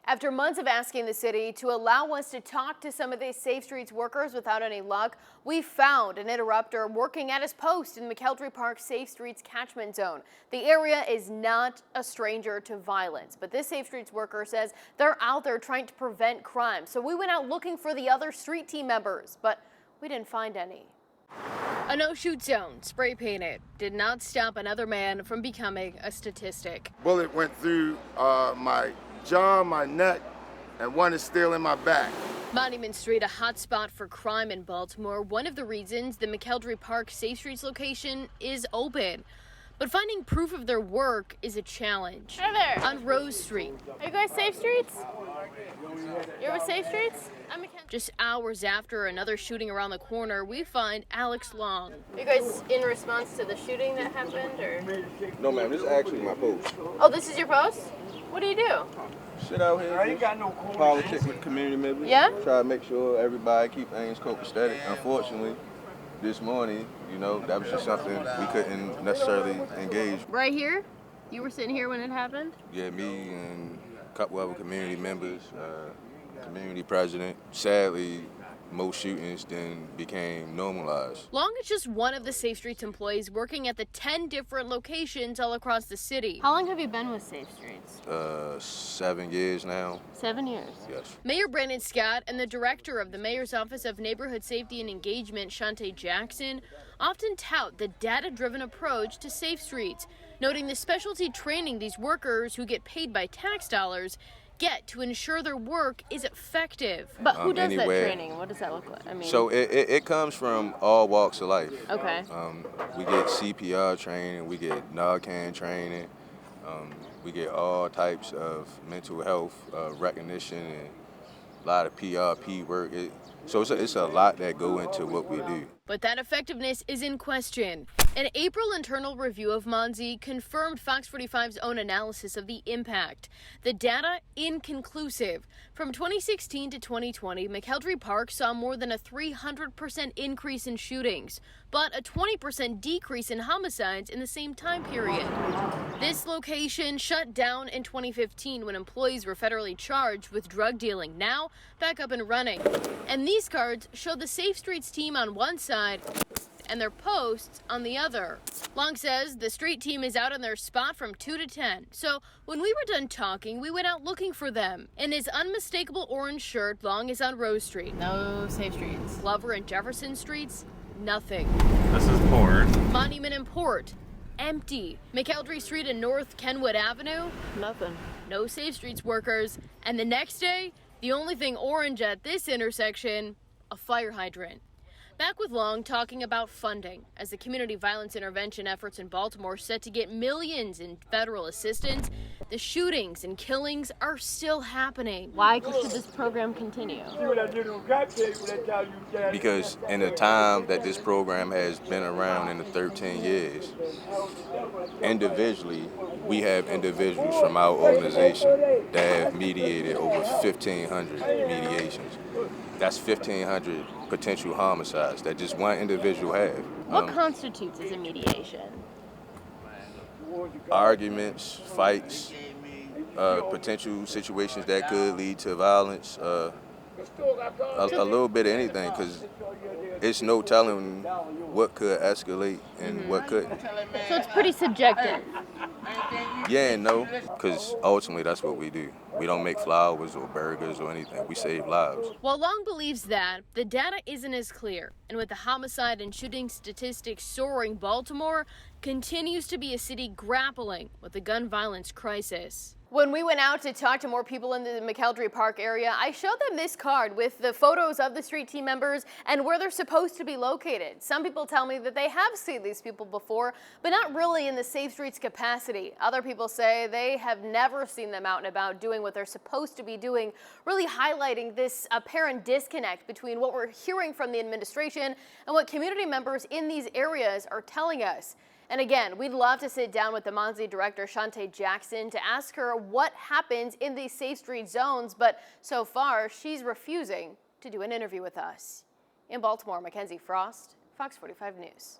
After months of asking the city to allow us to talk to some of these Safe Streets workers without any luck, we found an interrupter working at his post in McElderry Park Safe Streets catchment zone. The area is not a stranger to violence, but this Safe Streets worker says they're out there trying to prevent crime. So we went out looking for the other street team members, but we didn't find any. A no-shoot zone, spray painted, did not stop another man from becoming a statistic. Bullet went through my jaw, my neck, and one is still in my back. Monument Street, a hot spot for crime in Baltimore. One of the reasons the McElderry Park Safe Streets location is open. But finding proof of their work is a challenge. Hi there. On Rose Street. Are you guys Safe Streets? You're with Safe Streets? Just hours after another shooting around the corner, we find Alex Long. Are you guys in response to the shooting that happened, or? No, ma'am, this is actually my post. Oh, this is your post? What do you do? Sit out here, I ain't got no politic with community members. Yeah? Try to make sure everybody keep things copacetic. Unfortunately, this morning, that was just something we couldn't necessarily engage. Right here? You were sitting here when it happened? Yeah, me and a couple other community members, community president. Sadly, most shootings then became normalized. Long is just one of the Safe Streets employees working at the 10 different locations all across the city. How long have you been with Safe Streets? 7 years now. 7 years? Yes. Mayor Brandon Scott and the director of the Mayor's Office of Neighborhood Safety and Engagement, Shante Jackson, often tout the data-driven approach to Safe Streets, noting the specialty training these workers who get paid by tax dollars get to ensure their work is effective. But who does that training? What does that look like? So it comes from all walks of life. Okay. We get CPR training, we get Narcan training, we get all types of mental health recognition and a lot of PRP work. So it's a lot that go into what we do. But that effectiveness is in question. An April internal review of Monzi confirmed Fox 45's own analysis of the impact. The data inconclusive. From 2016 to 2020, McElderry Park saw more than a 300% increase in shootings, but a 20% decrease in homicides in the same time period. This location shut down in 2015 when employees were federally charged with drug dealing. Now, back up and running. And these cards show the Safe Streets team on one side and their posts on the other. Long says the street team is out on their spot from 2 to 10. So when we were done talking, we went out looking for them. In his unmistakable orange shirt, Long is on Rose Street. No Safe Streets. Glover and Jefferson Streets, nothing. This is Port. Monument and Port, empty. McElderry Street and North Kenwood Avenue, Nothing. no Safe Streets workers. And the next day, the only thing orange at this intersection, a fire hydrant. Back with Long talking about funding, as the community violence intervention efforts in Baltimore set to get millions in federal assistance, the shootings and killings are still happening. Why should this program continue? Because in the time that this program has been around in the 13 years, individually, we have individuals from our organization that have mediated over 1,500 mediations. That's 1,500 potential homicides that just one individual have. What constitutes as a mediation? Arguments, fights, potential situations that could lead to violence, a little bit of anything, because it's no telling what could escalate and what couldn't. So it's pretty subjective. Yeah and no, because ultimately that's what we do. We don't make flowers or burgers or anything. We save lives. While Long believes that, the data isn't as clear. And with the homicide and shooting statistics soaring, Baltimore continues to be a city grappling with the gun violence crisis. When we went out to talk to more people in the McElderry Park area, I showed them this card with the photos of the street team members and where they're supposed to be located. Some people tell me that they have seen these people before, but not really in the Safe Streets capacity. Other people say they have never seen them out and about doing what they're supposed to be doing, really highlighting this apparent disconnect between what we're hearing from the administration and what community members in these areas are telling us. And again, we'd love to sit down with the Monzi director, Shante Jackson, to ask her what happens in these Safe Street zones, but so far, she's refusing to do an interview with us. In Baltimore, Mackenzie Frost, Fox 45 News.